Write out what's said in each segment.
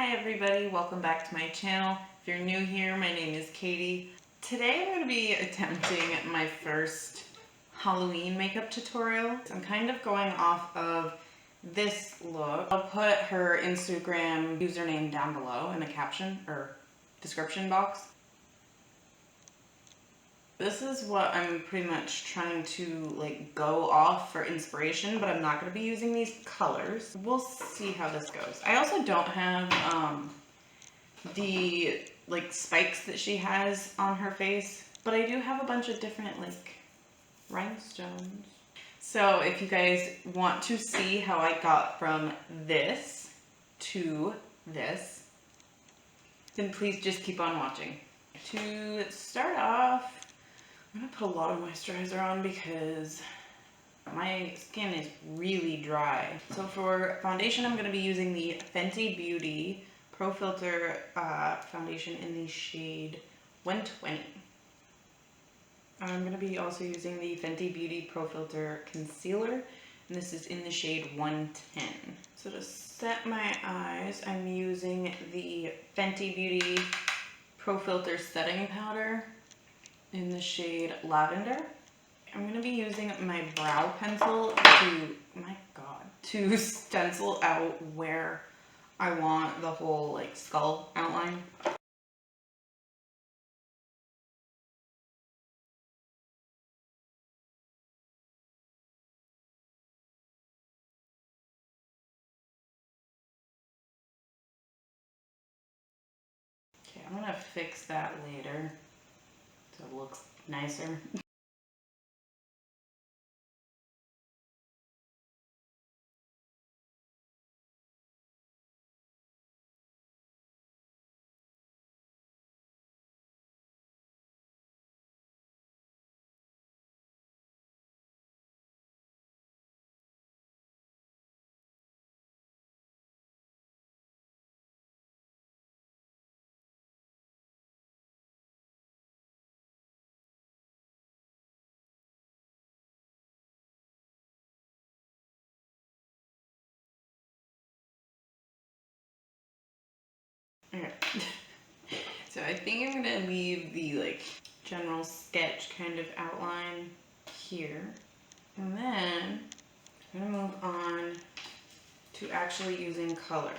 Hi everybody, welcome back to my channel. If you're new here, my name is Katie. Today I'm going to be attempting my first Halloween makeup tutorial. I'm kind of going off of this look. I'll put her Instagram username down below in the caption or description box. This is what I'm pretty much trying to go off for inspiration, but I'm not going to be using these colors. We'll see how this goes. I also don't have the spikes that she has on her face, but I do have a bunch of different rhinestones. So if you guys want to see how I got from this to this, then please just keep on watching. To start off, I'm going to put a lot of moisturizer on because my skin is really dry. So for foundation, I'm going to be using the Fenty Beauty Pro Filter foundation in the shade 120. I'm going to be also using the Fenty Beauty Pro Filter concealer, and this is in the shade 110. So to set my eyes, I'm using the Fenty Beauty Pro Filter setting powder in the shade Lavender. I'm going to be using my brow pencil to stencil out where I want the whole skull outline. Okay, I'm going to fix that later so it looks nicer. Okay. So I think I'm going to leave the general sketch kind of outline here. And then I'm going to move on to actually using color.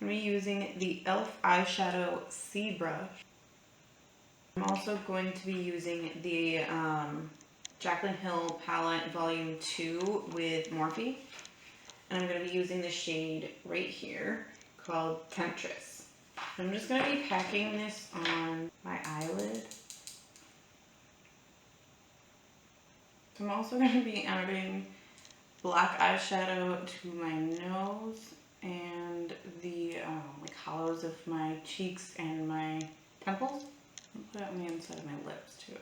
I'm going to be using the e.l.f. eyeshadow C brush. I'm also going to be using the Jaclyn Hill palette volume 2 with Morphe. And I'm going to be using the shade right here called Temptress. I'm just going to be packing this on my eyelid. I'm also going to be adding black eyeshadow to my nose and the hollows of my cheeks and my temples. I'll put it on the inside of my lips too.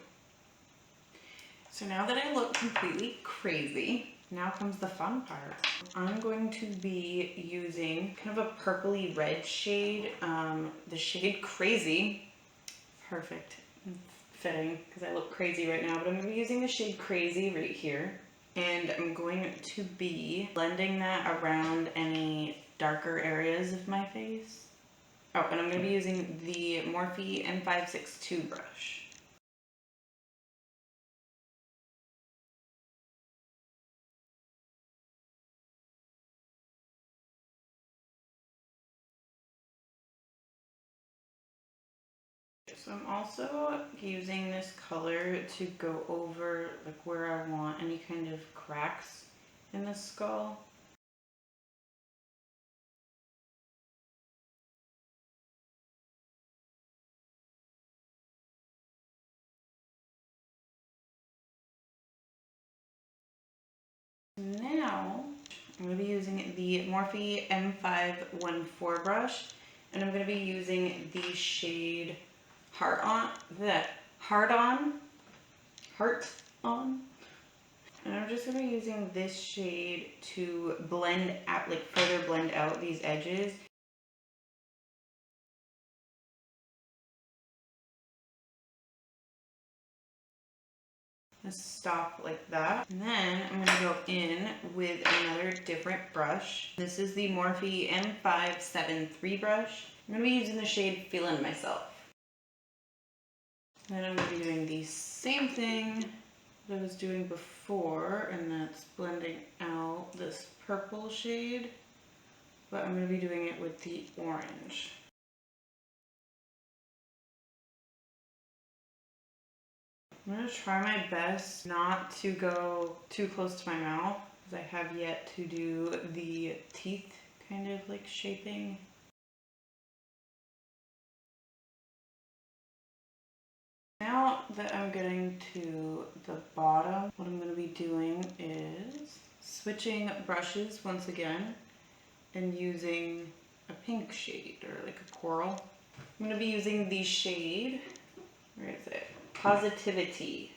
So now that I look completely crazy, now comes the fun part. I'm going to be using kind of a purpley red shade, the shade Crazy. Perfect. Fitting because I look crazy right now, but I'm going to be using the shade Crazy right here. And I'm going to be blending that around any darker areas of my face. Oh, and I'm going to be using the Morphe M562 brush. So I'm also using this color to go over where I want any kind of cracks in the skull. Now I'm going to be using the Morphe M514 brush, and I'm going to be using the shade Heart On. And I'm just going to be using this shade to blend out, further blend out these edges. Just stop like that. And then I'm gonna go in with another different brush. This is the Morphe M573 brush. I'm gonna be using the shade Feelin myself. Then I'm gonna be doing the same thing that I was doing before, and that's blending out this purple shade, but I'm gonna be doing it with the orange. I'm going to try my best not to go too close to my mouth because I have yet to do the teeth kind of like shaping. Now that I'm getting to the bottom, what I'm going to be doing is switching brushes once again and using a pink shade or like a coral. I'm going to be using the shade, where is it? Positivi-Tea.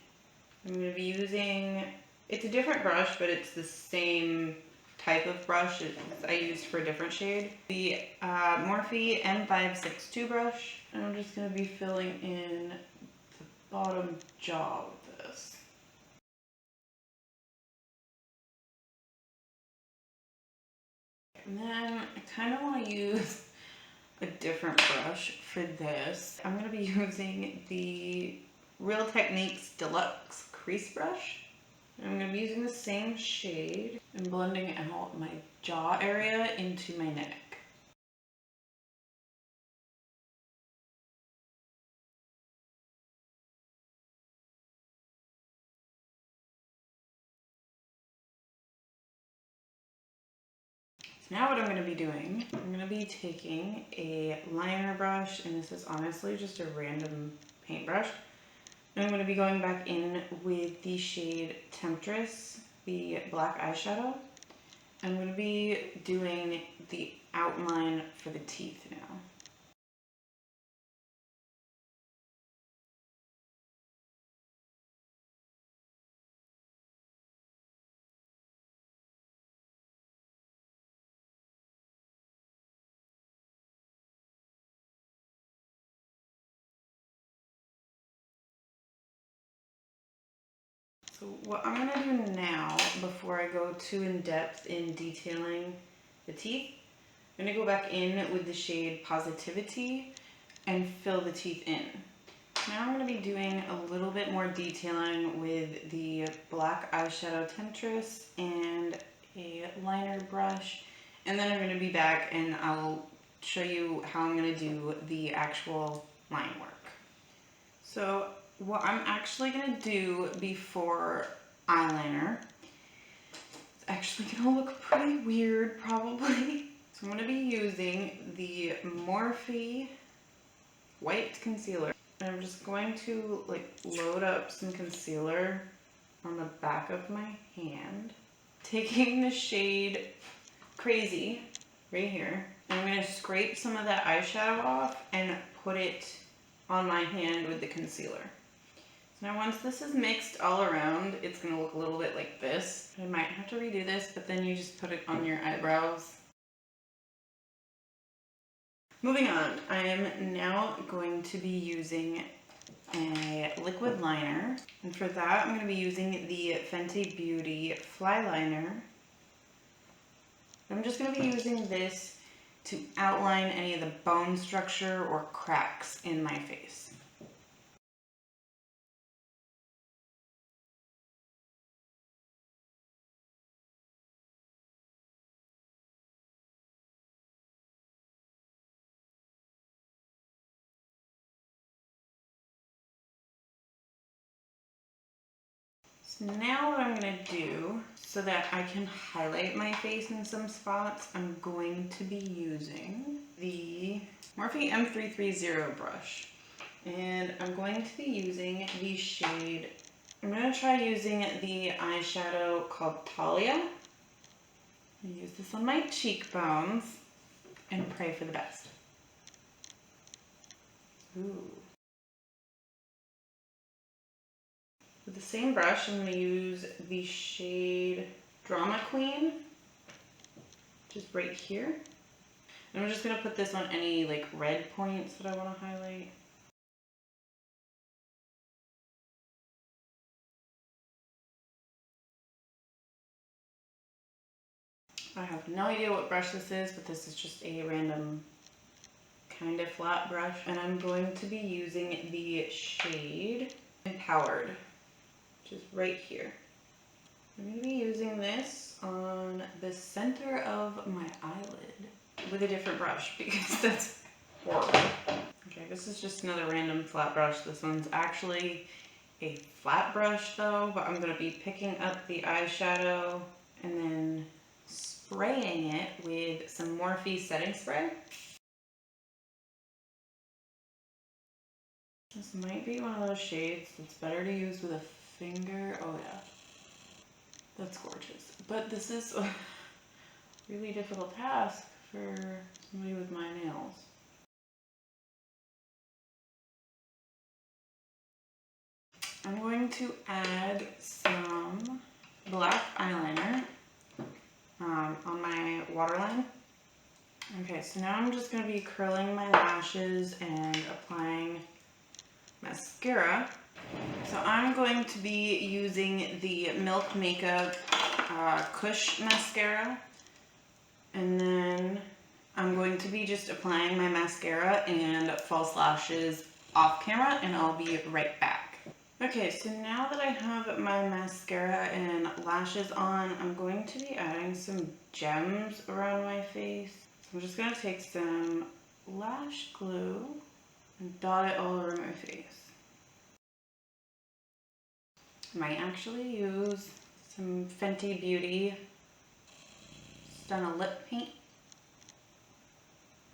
I'm going to be using, it's a different brush, but it's the same type of brush as I used for a different shade. The Morphe M562 brush. And I'm just going to be filling in the bottom jaw with this. And then I kind of want to use a different brush for this. I'm going to be using the Real Techniques Deluxe Crease Brush. And I'm going to be using the same shade and blending out my jaw area into my neck. So now what I'm going to be doing, I'm going to be taking a liner brush, and this is honestly just a random paintbrush. And I'm going to be going back in with the shade Temptress, the black eyeshadow. I'm going to be doing the outline for the teeth now. So what I'm going to do now, before I go too in depth in detailing the teeth, I'm going to go back in with the shade Positivi-Tea and fill the teeth in. Now I'm going to be doing a little bit more detailing with the black eyeshadow Temptress and a liner brush. And then I'm going to be back and I'll show you how I'm going to do the actual line work. So what I'm actually going to do before eyeliner, it's actually going to look pretty weird probably. So I'm going to be using the Morphe white concealer. And I'm just going to like load up some concealer on the back of my hand. Taking the shade Crazy right here. And I'm going to scrape some of that eyeshadow off and put it on my hand with the concealer. So now once this is mixed all around, it's going to look a little bit like this. I might have to redo this, but then you just put it on your eyebrows. Moving on, I am now going to be using a liquid liner. And for that, I'm going to be using the Fenty Beauty Flyliner. I'm just going to be using this to outline any of the bone structure or cracks in my face. So now what I'm going to do, so that I can highlight my face in some spots, I'm going to be using the Morphe M330 brush. And I'm going to be using the shade, I'm going to try using the eyeshadow called Taliya. Use this on my cheekbones and pray for the best. Ooh. With the same brush, I'm going to use the shade Drama Queen, which is right here. And I'm just going to put this on any like red points that I want to highlight. I have no idea what brush this is, but this is just a random kind of flat brush. And I'm going to be using the shade Empowered, which is right here. I'm going to be using this on the center of my eyelid with a different brush because that's horrible. Okay, this is just another random flat brush. This one's actually a flat brush though, but I'm going to be picking up the eyeshadow and then spraying it with some Morphe setting spray. This might be one of those shades that's better to use with a finger. Oh yeah, that's gorgeous. But this is a really difficult task for somebody with my nails. I'm going to add some black eyeliner on my waterline. Okay, so now I'm just going to be curling my lashes and applying mascara. So I'm going to be using the Milk Makeup Kush mascara, and then I'm going to be just applying my mascara and false lashes off camera, and I'll be right back. Okay, so now that I have my mascara and lashes on, I'm going to be adding some gems around my face. So I'm just going to take some lash glue and dot it all over my face. I might actually use some Fenty Beauty Stunna lip paint.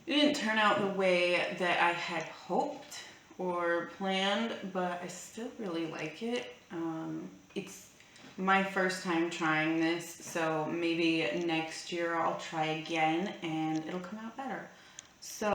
It didn't turn out the way that I had hoped or planned, but I still really like it. It's my first time trying this, so maybe next year I'll try again and it'll come out better. So